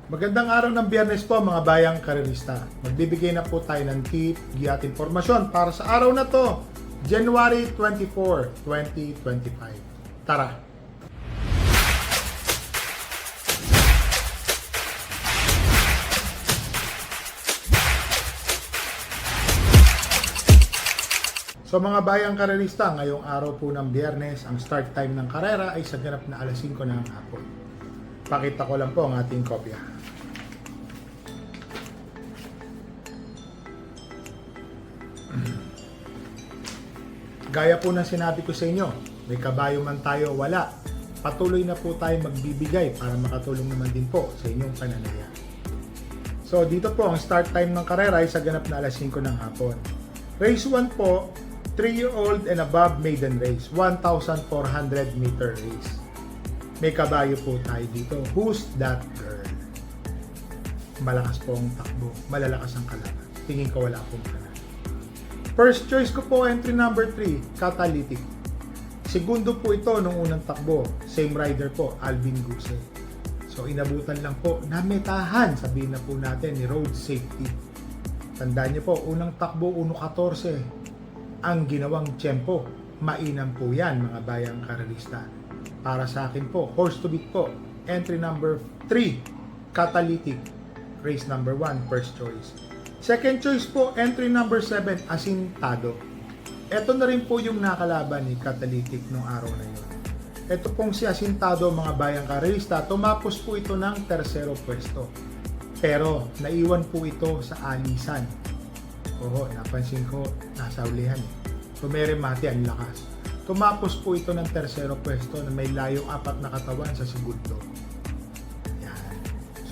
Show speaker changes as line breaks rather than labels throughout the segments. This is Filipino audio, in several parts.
Magandang araw ng Biyernes po mga bayang karerista. Magbibigay na po tayo ng tip, giya at impormasyon para sa araw na to, January 24, 2025. Tara! So mga bayang karerista, ngayong araw po ng Biyernes, ang start time ng karera ay sa ganap na alas 5 ng hapon. Pakita ko lang po ang ating kopya. Gaya po ng sinabi ko sa inyo, may kabayo man tayo wala, patuloy na po tayo magbibigay para makatulong naman din po sa inyong pananaya. So dito po ang start time ng karera ay sa ganap na alas 5 ng hapon. Race 1 po, 3-year-old and above maiden race, 1,400 meter race. May kabayo po tayo dito. Who's that girl? Malakas po ang takbo, malalakas ang kalaban. Tingin ko wala pong panalo. First choice ko po, entry number 3, Catalytic. Segundo po ito nung unang takbo. Same rider po, Alvin Guse. So inabutan lang po, nametahan, sabihin na po natin, ni road safety. Tandaan niyo po, unang takbo, 1.14. Ang ginawang tiyempo, mainam po yan mga bayang karalista. Para sa akin po, horse to beat po, entry number 3, Catalytic. Race number 1, first choice. Second choice po, entry number 7, Asintado. Ito na rin po yung nakalaban ni Catalytic nung araw na yun. Ito pong si Asintado, mga bayang karalista, tumapos po ito ng tersero pwesto. Pero naiwan po ito sa alisan. Oo, napansin ko, nasa ulihan. Tumeremate ang lakas. Tumapos po ito ng tersero pwesto na may layong 4 na katawan sa segundo.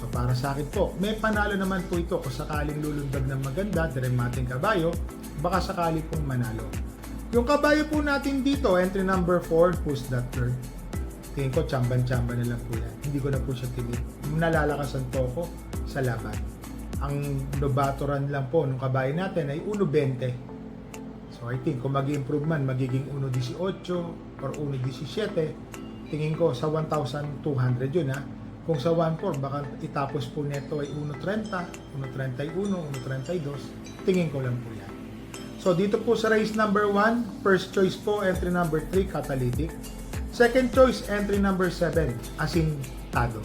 Para sa akin po, may panalo naman po ito kung sakaling lulundag ng maganda, dramating kabayo, baka sakali pong manalo. Yung kabayo po natin dito, entry number 4, Who's That Girl? Tingin ko, tsamban-tsamban na lang po yan. Hindi ko na po siya tinip. Nalalakasan po ako sa laban. Ang nobatoran lang po ng kabayo natin ay 1.20. So I think kung mag-improve man, magiging 1.18 or 1.17, tingin ko sa 1,200 yun ha. Kung sa 1.4, baka itapos po neto ay 1.30, 1.31, 1.32. Tingin ko lang po yan. So dito po sa race number 1, first choice po, entry number 3, Catalytic. Second choice, entry number 7, Asintado.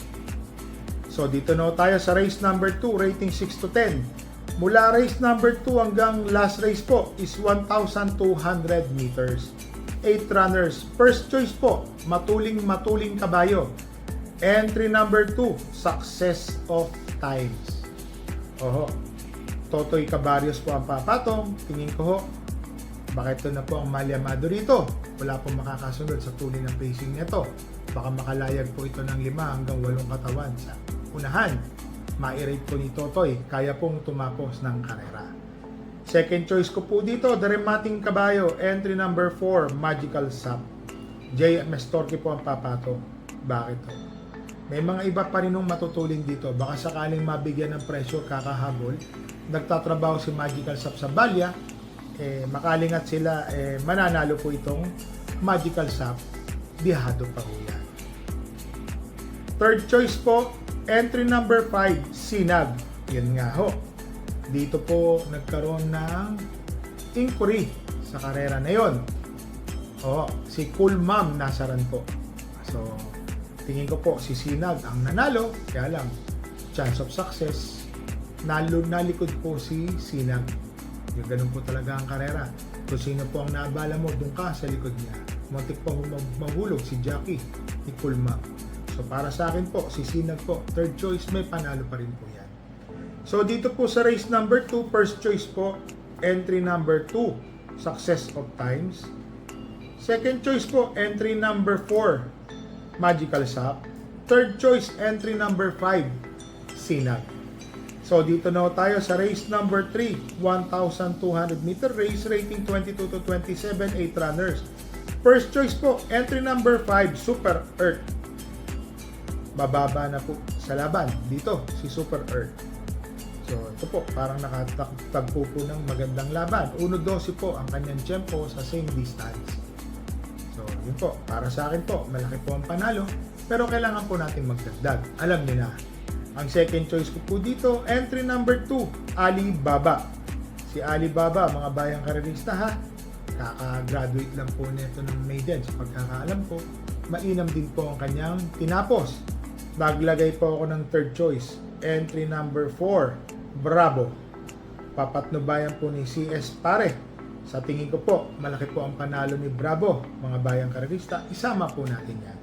So dito na tayo sa race number 2, rating 6 to 10. Mula race number 2 hanggang last race po is 1,200 meters. 8 runners. First choice po, matuling kabayo. Entry number 2, Success of Times. Oho, Totoy Cabarios po ang papatong. Tingin ko ho, bakit ito na po ang malyamado rito? Wala pong makakasunod sa tuloy ng pacing nito. Baka makalayag po ito ng 5 hanggang 8 katawan sa unahan. Ma-rate po ni Totoy, kaya pong tumapos ng karera. Second choice ko po dito, Dramating Kabayo, entry number 4, Magical Sap. J.M.S. Torque po ang papatong. Bakit ho? May mga iba pa rin nung matutulin dito. Baka sakaling mabigyan ng pressure kakahabol. Nagtatrabaho si Magical Sap sa Balya. Makalingat sila, mananalo po itong Magical Sap. Bihado pa ho yan. Third choice po, entry number 5, Sinag. Yan nga ho. Dito po nagkaroon ng inquiry sa karera na yon. Si Cool Mom nasaran po. So, tingin ko po si Sinag ang nanalo, kaya lang chance of success nalikod po si Sinag. Yung ganun po talaga ang karera. Kung sino po ang naabala mo, doon ka sa likod niya. Muntik po mahulog si Jackie ni Kulma. So para sa akin po, si Sinag po, third choice, may panalo pa rin po yan. So dito po sa race number 2, first choice po, entry number 2, Success of Times. Second choice po, entry number 4, Magical Sap. Third choice, entry number 5, Sinag. So dito na tayo sa race number 3, 1,200 meter race, rating 22 to 27, 8 runners. First choice po, entry number 5, Super Earth. Bababa na po sa laban dito, si Super Earth. So ito po, parang nakatagpo po ng magandang laban. 1.12 po ang kanyang tempo sa same distance. So yun po, para sa akin po, malaki po ang panalo. Pero kailangan po natin magdagdag. Alam niyo na, Ang second choice ko po dito, entry number 2, Alibaba. Si Alibaba, mga bayang karerista ha, kaka-graduate lang po nito ng maiden. Sa pagkakaalam ko, mainam din po ang kanyang tinapos. Naglagay po ako ng third choice, entry number 4, Bravo. Papatnubayan po ni CS Pare. Sa tingin ko po, malaki po ang panalo ni Bravo, mga bayang karerista. Isama po natin yan.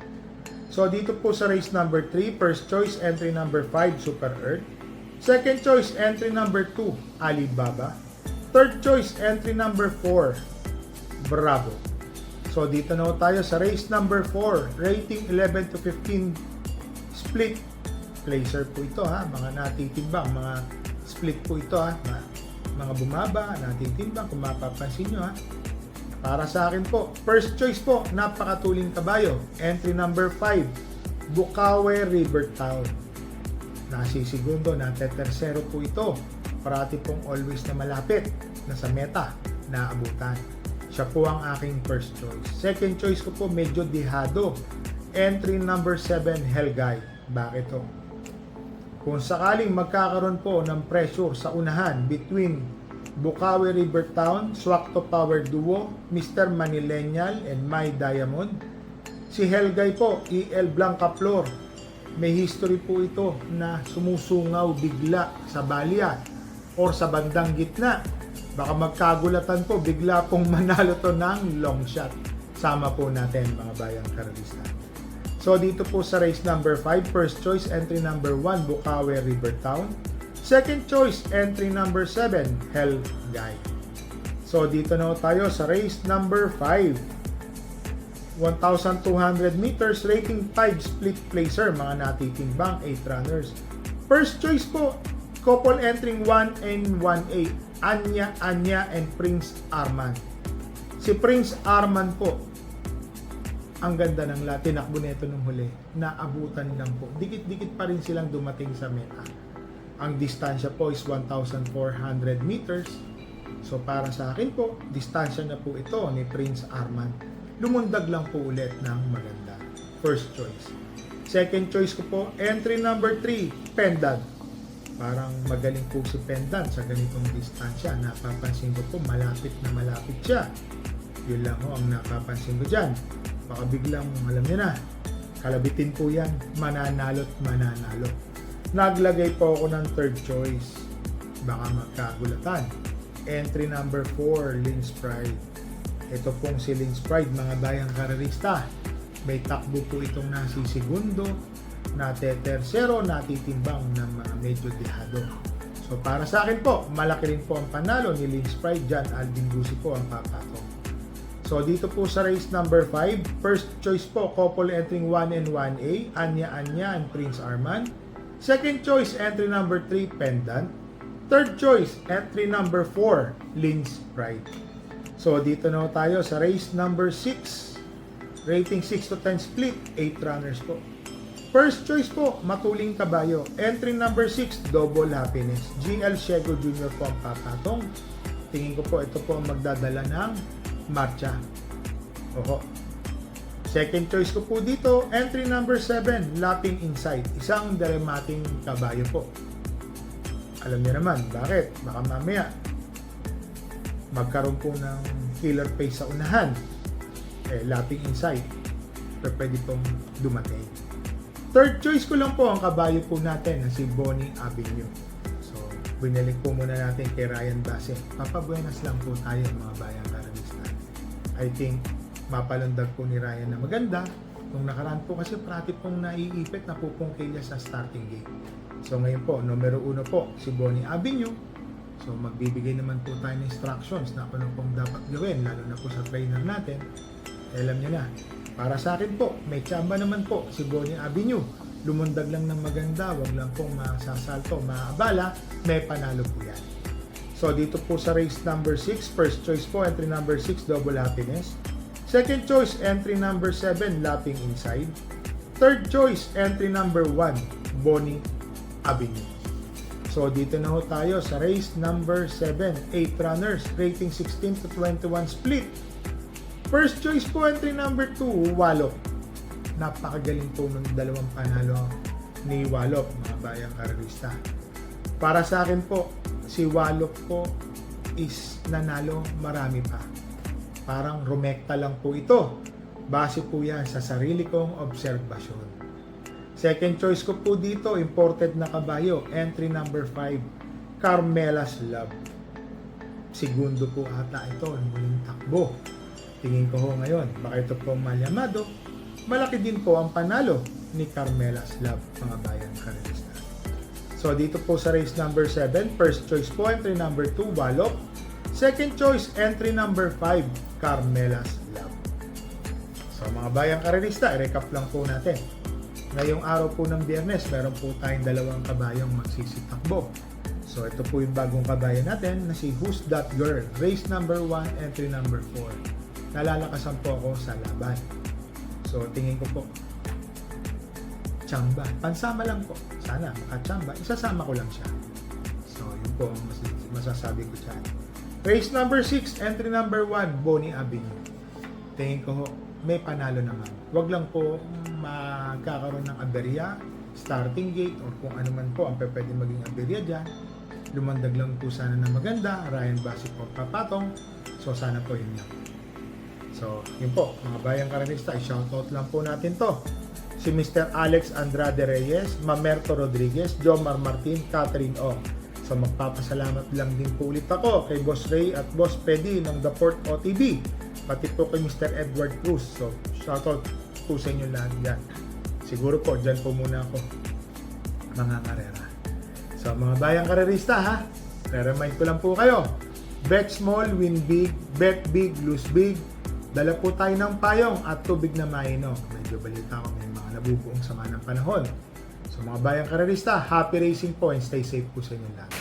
So dito po sa race number 3, first choice, entry number 5, Super Earth. Second choice, entry number 2, Alibaba. Third choice, entry number 4, Bravo. So dito na tayo sa race number 4, rating 11 to 15, split placer po ito ha, mga natitimbang, mga split po ito ha, mga bumaba, natitimbang, kung mapapansin nyo ha. Para sa akin po, first choice po, napakatuling kabayo, entry number 5, Bukawe River Town. Nasisigundo, natetersero po ito, parati pong always na malapit na sa meta na abutan. Siya po ang aking first choice. Second choice ko po, medyo dihado, entry number 7, Helgay. Bakit to? Kung sakaling magkakaroon po ng pressure sa unahan between Bukawe River Town, Swakto Power Duo, Mr. Manilenial, and My Diamond, si Helgay po, EL Blanca Flor, may history po ito na sumusungaw bigla sa balya or sa bandang gitna. Baka magkagulatan po, bigla pong manalo to ng long shot. Sama po natin mga bayang karalista. So dito po sa race number 5, first choice, entry number 1, Bukawe River Town. Second choice, entry number 7, Hell Guy. So dito na tayo sa race number 5. 1,200 meters, rating 5, split placer, mga natitimbang 8 runners. First choice po, couple entering 1 and 1A, Anya, and Prince Arman. Si Prince Arman po, ang ganda ng tinakbo nito nung huli, naabutan lang po. Dikit-dikit pa rin silang dumating sa meta. Ang distansya po is 1,400 meters. So para sa akin po, distansya na po ito ni Prince Arman. Lumundag lang po ulit ng maganda. First choice. Second choice ko po, entry number 3, Pendant. Parang magaling po si Pendant sa ganitong distansya. Napapansin ko po, malapit na malapit siya. Yun lang ho ang napapansin ko dyan. Baka biglang, alam niyo na, kalabitin po yan, mananalo't mananalo. Naglagay po ako ng third choice. Baka magkagulatan. Entry number 4, Lynx Pride. Ito pong si Lynx Pride, mga bayang karerista. May takbo po itong nasisigundo, natetersero, natitimbang ng mga medyo dihado. So para sa akin po, malaki rin po ang panalo ni Lynx Pride dyan. Alvin Gusi po ang papatong. So dito po sa race number 5, first choice po, couple entering 1 and 1A, Anya, and Prince Arman. Second choice, entry number 3, Pendant. Third choice, entry number 4, Lynx Pride. So dito na tayo sa race number 6, rating 6 to 10 split, 8 runners po. First choice po, matuling kabayo, entry number 6, Double Happiness. GL Shego Jr. po ang papatong. Tingin ko po ito po ang magdadala ng marcha. Oho. Second choice ko po dito, entry number 7, Lapping Insight. Isang dramating kabayo po. Alam niyo naman, bakit? Baka mamaya magkaroon po ng killer pace sa unahan. Lapping Insight. Pero pwede pong dumating. Third choice ko lang po ang kabayo po natin na si Bonnie Avenue. So, binalik po muna natin kay Ryan Base. Papabuenas lang po tayo mga bayang karalista. I think mapalundag po ni Ryan na maganda. Nung nakaraan po kasi prati pong naiipit na pupungkilya sa starting gate. So ngayon po, numero 1 po, si Bonnie Avenue. So magbibigay naman po tayo ng instructions na ano pong dapat gawin, lalo na po sa trainer natin. Alam nyo na, para sa akin po, may tsamba naman po si Bonnie Avenue. Lumundag lang ng maganda, wag lang pong masasalto, maabala, may panalo po yan. So dito po sa race number 6, first choice po, entry number 6, Double Happiness. Second choice, entry number 7, Lapping Inside. Third choice, entry number 1, Bonnie Avenue. So dito na ho tayo sa race number 7, 8 runners, rating 16 to 21 split. First choice po, entry number 2, Walo. Napakagaling po ng dalawang panalo ni Wallop, mga bayang karerista. Para sa akin po, si Wallop po is nanalo marami pa. Parang rumekta lang po ito. Base po yan sa sarili kong obserbasyon. Second choice ko po dito, imported na kabayo, entry number 5, Carmela's Love. Segundo po ata ito, ang muling takbo. Tingin ko ho ngayon, baka ito po malyamado. Malaki din po ang panalo ni Carmela's Love, mga bayan karerista. So dito po sa race number 7, first choice po, entry number 2, Wallop. Second choice, entry number 5, Carmela's Love. So mga bayang karerista, i-recap lang po natin. Ngayong araw po ng Biyernes, meron po tayong dalawang kabayong magsisitakbo. So ito po yung bagong kabayo natin na si Who's That Girl, race number 1, entry number 4. Nalalakasan po ako sa laban. So tingin ko po, Chamba, pansama lang po. Sana makachamba, isasama ko lang siya. So yun po ang masasabi ko dyan. Race number 6, entry number 1, Bonnie Avenue. Tingin ko ho, may panalo naman. Huwag lang po magkakaroon ng aberya, starting gate, o kung ano man po ang pwede maging aberya dyan. Lumandag lang po sana na maganda, Ryan Basic po papatong. So sana po yun lang. So yun po, mga bayang karerista, i-shoutout lang po natin to. Si Mr. Alex Andrade Reyes, Mamerto Rodriguez, Jomar Martin, Catherine O. So magpapasalamat lang din po ulit ako kay Boss Ray at Boss Pedi ng The Port OTB. Pati po kay Mr. Edward Cruz. So shoutout po sa inyo lahat dyan. Siguro po, dyan po muna ako mga karera. So mga bayang karerista ha, re-remind ko lang po kayo. Bet small, win big, bet big, lose big. Dala po tayo ng payong at tubig na mainom. Medyo balita ko may mga nabubuong sama ng panahon. So mga bayang karerista, happy racing po and stay safe po sa inyo lahat.